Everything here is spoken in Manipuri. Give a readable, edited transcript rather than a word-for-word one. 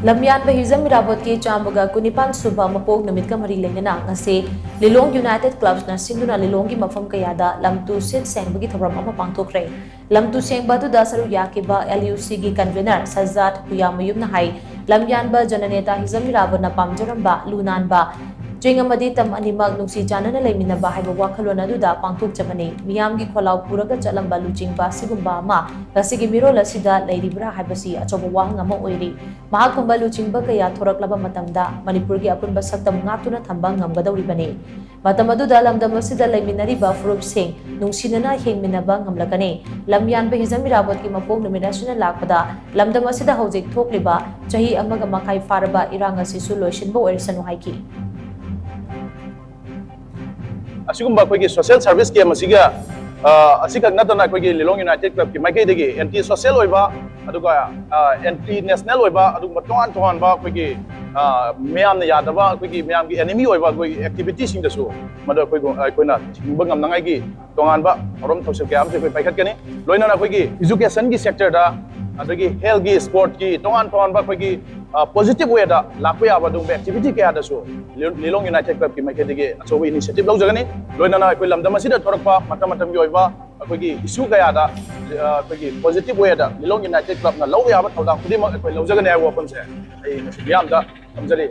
Lamyanba Hijam Irabot ki chambaga kunipan suba Mapok Numit ka mari Leinana ngasi Lilong United Clubs na shinduna Lilong ki Mapham kayada lamtu sit shengbagi thouram ama pangthokhre lamtu shengbadu Dasu yakiba LUC gi convener Sajat Huyamayum na hai Lamyanba jananeta Hijam Irabot na pamjaramba lunanba Jingamadi tam animag nungsi jana na Leinana haiba wakhalon aduda pangthok jamani miyamgi kholau puraga chalamba luchingba sigumba ama gasigi mirol asida leiribra haibasi achoba wahang ama oiri mahakamba luchingba kaya thoraklaba matamda Manipuri apunba saktam ngatuna thamba ngamgadawribani matam aduda lamdam asida leiminariba furup sing nungsinana hengminaba ngamlakani Lamyanba Hijam Irabot ki Mapok Numit national lakpada lamdam asida hojik thokliba chahi amaga makai faraba iranga sisu loishinba oirsanu haiki Asigumba koigi social service ki amasiga asikak natana koigi Lilong United Club ki makai degi anti social oiba aduga anti national oiba aduga toan ba koigi miyam na yadaba koigi miyam ki enemy oiba koigi activity sing dasu mada koina bangam nangai gi tongan ba rom thosel ke amse koi paikhat kani loinana koigi education ki sector da adugi health ki sport ki toan ba koigi positive way da lakya ba dung activity ke ada so Lilong United Club ki makai degi achobi initiative lau jagani loinana koi lamdam asida thorakpa matam gi oiba koigi issue kaya da koigi positive way da Lilong United Club na lau ya ba thauda khudi ma koi lau jagani ai wapam se ai yam da amjari